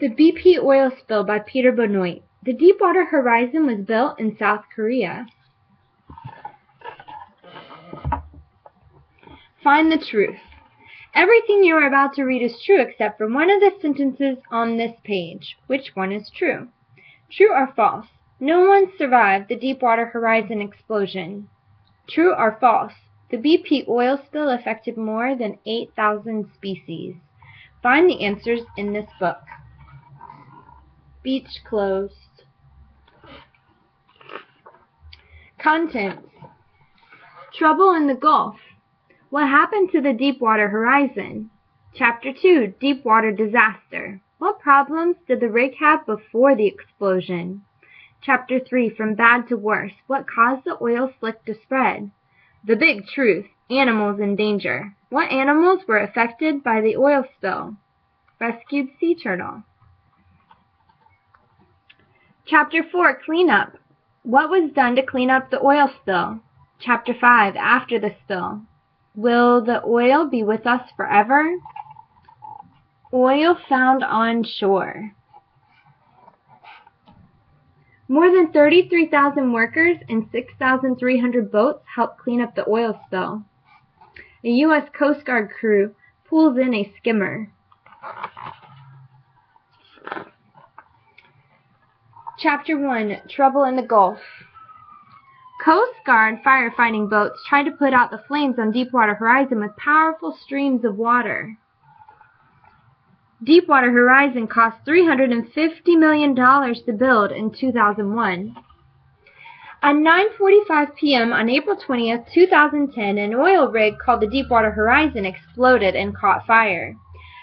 The BP Oil Spill by Peter Benoit. The Deepwater Horizon was built in South Korea. Find the truth. Everything you are about to read is true except for one of the sentences on this page. Which one is true? True or false? No one survived the Deepwater Horizon explosion. True or false? The BP oil spill affected more than 8,000 species. Find the answers in this book. Beach closed. Contents. Trouble in the Gulf. What happened to the Deepwater Horizon? Chapter 2, Deepwater Disaster. What problems did the rig have before the explosion? Chapter 3, From Bad to Worse. What caused the oil slick to spread? The Big Truth. Animals in danger. What animals were affected by the oil spill? Rescued sea turtle. Chapter 4, Cleanup. What was done to clean up the oil spill? Chapter 5, After the spill. Will the oil be with us forever? Oil found on shore. More than 33,000 workers and 6,300 boats helped clean up the oil spill. A U.S. Coast Guard crew pulls in a skimmer. Chapter 1, Trouble in the Gulf. Coast Guard firefighting boats tried to put out the flames on Deepwater Horizon with powerful streams of water. Deepwater Horizon cost $350 million to build in 2001. At 9:45 p.m. on April 20th, 2010, an oil rig called the Deepwater Horizon exploded and caught fire.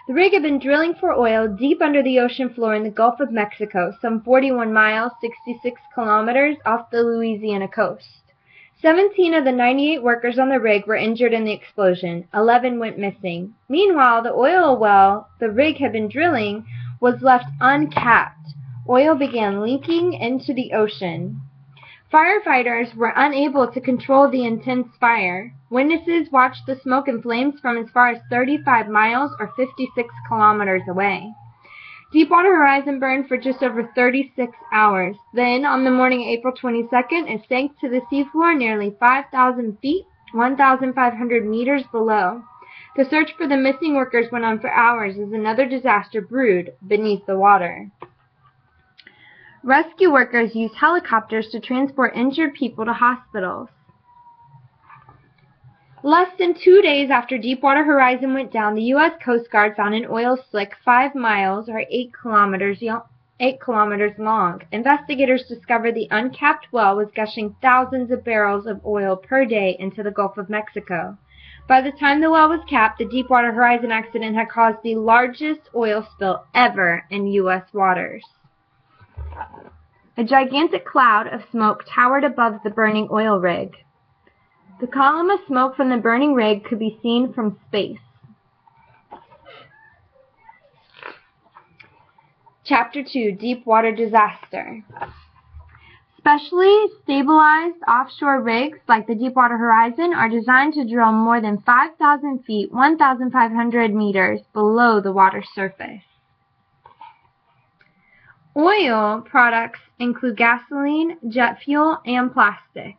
The rig had been drilling for oil deep under the ocean floor in the Gulf of Mexico, some 41 miles, 66 kilometers off the Louisiana coast. 17 of the 98 workers on the rig were injured in the explosion. 11 went missing. Meanwhile, the oil well the rig had been drilling was left uncapped. Oil began leaking into the ocean. Firefighters were unable to control the intense fire. Witnesses watched the smoke and flames from as far as 35 miles or 56 kilometers away. Deepwater Horizon burned for just over 36 hours. Then, on the morning of April 22nd, it sank to the seafloor nearly 5,000 feet, 1,500 meters below. The search for the missing workers went on for hours as another disaster brewed beneath the water. Rescue workers used helicopters to transport injured people to hospitals. Less than 2 days after Deepwater Horizon went down, the U.S. Coast Guard found an oil slick 5 miles or 8 kilometers long. Investigators discovered the uncapped well was gushing thousands of barrels of oil per day into the Gulf of Mexico. By the time the well was capped, the Deepwater Horizon accident had caused the largest oil spill ever in U.S. waters. A gigantic cloud of smoke towered above the burning oil rig. The column of smoke from the burning rig could be seen from space. Chapter 2, Deepwater Disaster. Specially stabilized offshore rigs like the Deepwater Horizon are designed to drill more than 5,000 feet, 1,500 meters below the water surface. Oil products include gasoline, jet fuel, and plastic.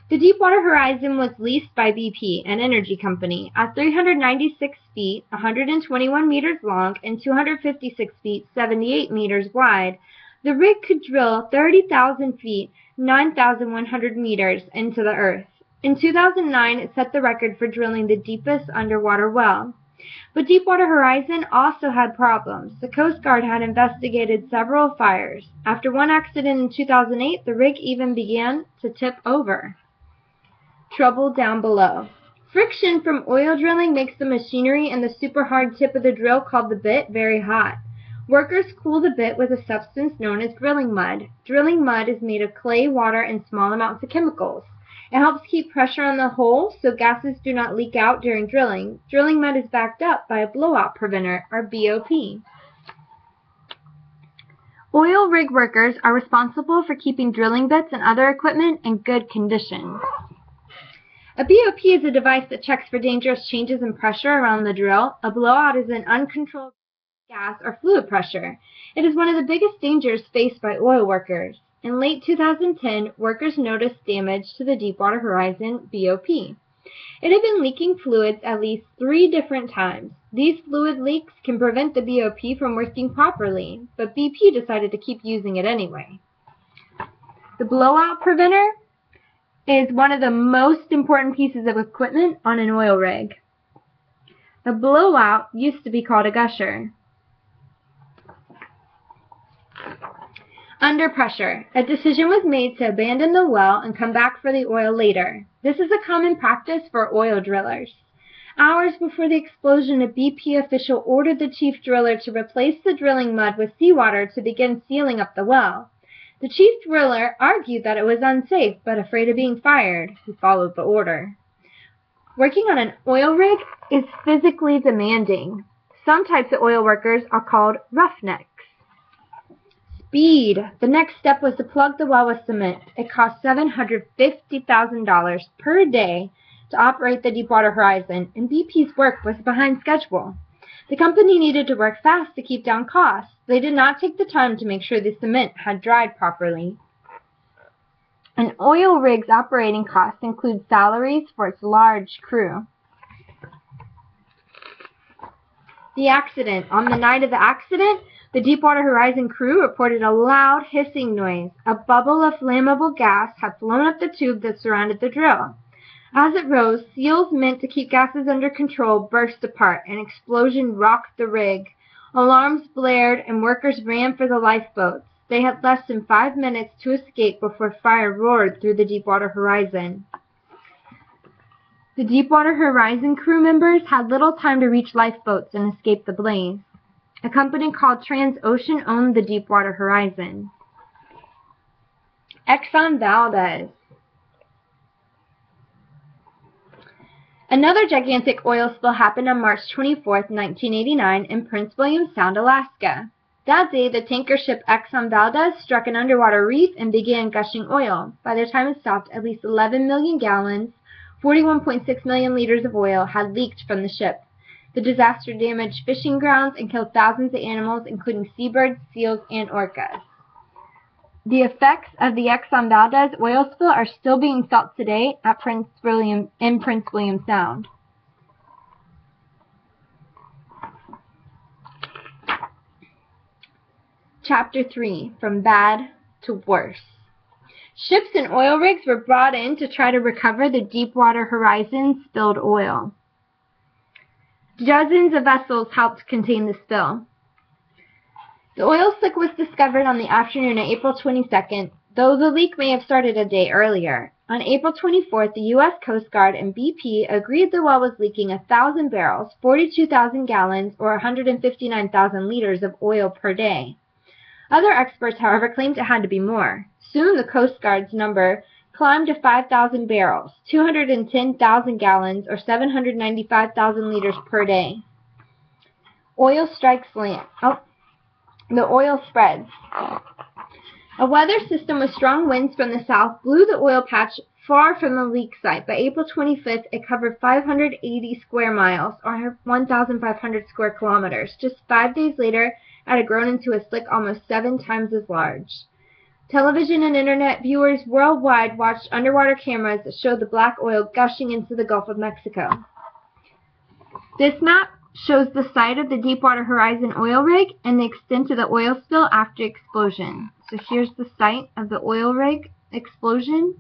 The Deepwater Horizon was leased by BP, an energy company, at 396 feet, 121 meters long, and 256 feet, 78 meters wide. The rig could drill 30,000 feet, 9,100 meters into the earth. In 2009, it set the record for drilling the deepest underwater well. But Deepwater Horizon also had problems. The Coast Guard had investigated several fires. After one accident in 2008, the rig even began to tip over. Trouble down below. Friction from oil drilling makes the machinery and the super hard tip of the drill called the bit very hot. Workers cool the bit with a substance known as drilling mud. Drilling mud is made of clay, water, and small amounts of chemicals. It helps keep pressure on the hole so gases do not leak out during drilling. Drilling mud is backed up by a blowout preventer, or BOP. Oil rig workers are responsible for keeping drilling bits and other equipment in good condition. A BOP is a device that checks for dangerous changes in pressure around the drill. A blowout is an uncontrolled gas, or fluid pressure. It is one of the biggest dangers faced by oil workers. In late 2010, workers noticed damage to the Deepwater Horizon BOP. It had been leaking fluids at least 3 different times. These fluid leaks can prevent the BOP from working properly, but BP decided to keep using it anyway. The blowout preventer is one of the most important pieces of equipment on an oil rig. A blowout used to be called a gusher. Under pressure, a decision was made to abandon the well and come back for the oil later. This is a common practice for oil drillers. Hours before the explosion, a BP official ordered the chief driller to replace the drilling mud with seawater to begin sealing up the well. The chief driller argued that it was unsafe, but afraid of being fired, he followed the order. Working on an oil rig is physically demanding. Some types of oil workers are called roughnecks. Speed. The next step was to plug the well with cement. It cost $750,000 per day to operate the Deepwater Horizon, and BP's work was behind schedule. The company needed to work fast to keep down costs. They did not take the time to make sure the cement had dried properly. An oil rig's operating costs include salaries for its large crew. The accident. On the night of the accident, the Deepwater Horizon crew reported a loud hissing noise. A bubble of flammable gas had flown up the tube that surrounded the drill. As it rose, seals meant to keep gases under control burst apart. An explosion rocked the rig. Alarms blared and workers ran for the lifeboats. They had less than 5 minutes to escape before fire roared through the Deepwater Horizon. The Deepwater Horizon crew members had little time to reach lifeboats and escape the blaze. A company called Transocean owned the Deepwater Horizon. Exxon Valdez. Another gigantic oil spill happened on March 24, 1989 in Prince William Sound, Alaska. That day, the tanker ship Exxon Valdez struck an underwater reef and began gushing oil. By the time it stopped, at least 11 million gallons, 41.6 million liters of oil had leaked from the ship. The disaster damaged fishing grounds and killed thousands of animals, including seabirds, seals, and orcas. The effects of the Exxon Valdez oil spill are still being felt today at Prince William Sound. Chapter 3, From Bad to Worse. Ships and oil rigs were brought in to try to recover the Deepwater Horizon spilled oil. Dozens of vessels helped contain the spill. The oil slick was discovered on the afternoon of April 22nd, though the leak may have started a day earlier. On April 24th, the U.S. Coast Guard and BP agreed the well was leaking 1,000 barrels, 42,000 gallons, or 159,000 liters of oil per day. Other experts, however, claimed it had to be more. Soon the Coast Guard's number climbed to 5,000 barrels, 210,000 gallons, or 795,000 liters per day. Oil strikes land. The oil spreads. A weather system with strong winds from the south blew the oil patch far from the leak site. By April 25th, it covered 580 square miles, or 1,500 square kilometers. Just 5 days later, it had grown into a slick almost 7 times as large. Television and internet viewers worldwide watched underwater cameras that showed the black oil gushing into the Gulf of Mexico. This map shows the site of the Deepwater Horizon oil rig and the extent of the oil spill after explosion. So here's the site of the oil rig explosion,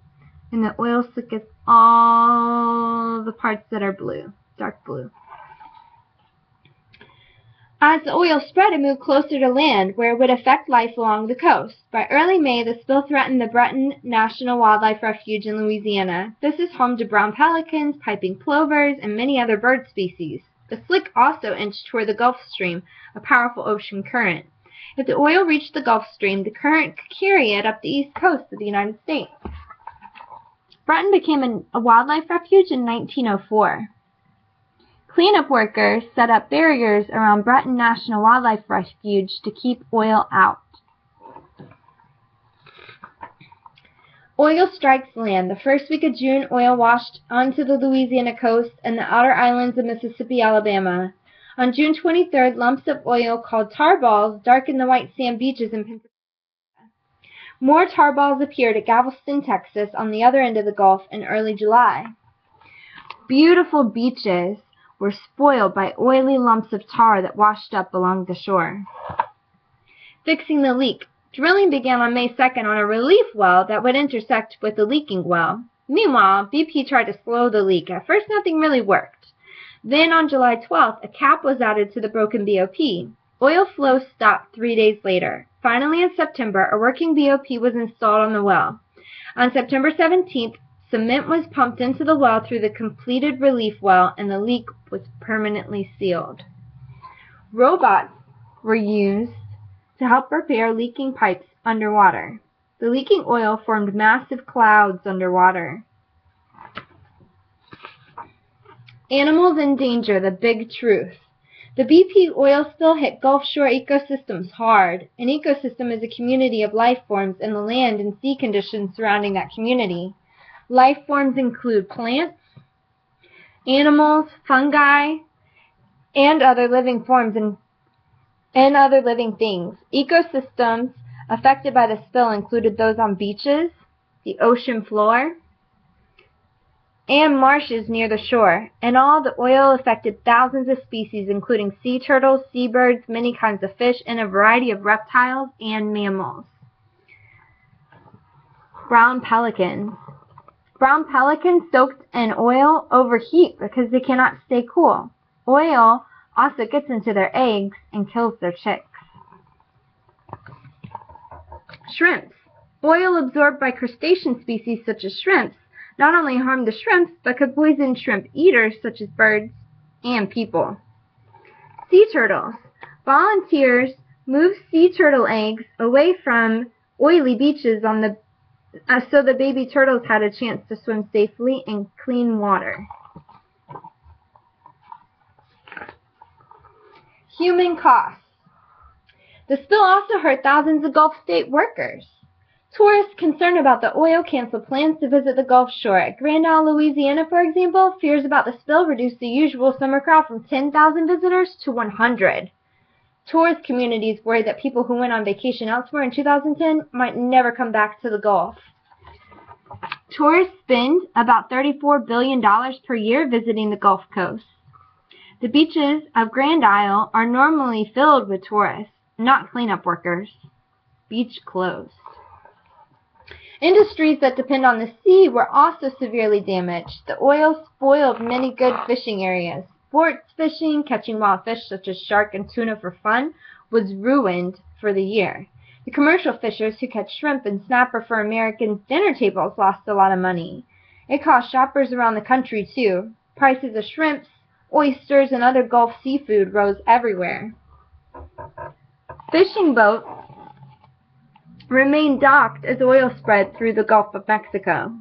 and the oil slick is all the parts that are blue, dark blue. As the oil spread, it moved closer to land, where it would affect life along the coast. By early May, the spill threatened the Breton National Wildlife Refuge in Louisiana. This is home to brown pelicans, piping plovers, and many other bird species. The slick also inched toward the Gulf Stream, a powerful ocean current. If the oil reached the Gulf Stream, the current could carry it up the east coast of the United States. Breton became a wildlife refuge in 1904. Cleanup workers set up barriers around Breton National Wildlife Refuge to keep oil out. Oil strikes land. The first week of June, oil washed onto the Louisiana coast and the outer islands of Mississippi, Alabama. On June 23rd, lumps of oil called tar balls darkened the white sand beaches in Pennsylvania. More tar balls appeared at Galveston, Texas, on the other end of the Gulf in early July. Beautiful beaches were spoiled by oily lumps of tar that washed up along the shore. Fixing the leak. Drilling began on May 2nd on a relief well that would intersect with the leaking well. Meanwhile, BP tried to slow the leak. At first, nothing really worked. Then, on July 12th, a cap was added to the broken BOP. Oil flow stopped 3 days later. Finally, in September, a working BOP was installed on the well. On September 17th, cement was pumped into the well through the completed relief well, and the leak was permanently sealed. Robots were used to help repair leaking pipes underwater. The leaking oil formed massive clouds underwater. Animals in danger, the big truth. The BP oil spill hit Gulf Shore ecosystems hard. An ecosystem is a community of life forms and the land and sea conditions surrounding that community. Life forms include plants, animals, fungi, and other living forms and other living things. Ecosystems affected by the spill included those on beaches, the ocean floor, and marshes near the shore. In all, the oil affected thousands of species, including sea turtles, seabirds, many kinds of fish, and a variety of reptiles and mammals. Brown pelicans. Brown pelicans soaked in oil overheat because they cannot stay cool. Oil also gets into their eggs and kills their chicks. Shrimps. Oil absorbed by crustacean species such as shrimps not only harm the shrimps, but could poison shrimp eaters such as birds and people. Sea turtles. Volunteers moved sea turtle eggs away from oily beaches so the baby turtles had a chance to swim safely in clean water. Human costs. The spill also hurt thousands of Gulf state workers. Tourists concerned about the oil canceled plans to visit the Gulf Shore. At Grand Isle, Louisiana, for example, fears about the spill reduced the usual summer crowd from 10,000 visitors to 100. Tourist communities worried that people who went on vacation elsewhere in 2010 might never come back to the Gulf. Tourists spend about $34 billion per year visiting the Gulf Coast. The beaches of Grand Isle are normally filled with tourists, not cleanup workers. Beach closed. Industries that depend on the sea were also severely damaged. The oil spoiled many good fishing areas. Sports fishing, catching wild fish such as shark and tuna for fun, was ruined for the year. The commercial fishers who catch shrimp and snapper for Americans' dinner tables lost a lot of money. It cost shoppers around the country, too. Prices of shrimps, oysters, and other Gulf seafood rose everywhere. Fishing boats remained docked as oil spread through the Gulf of Mexico.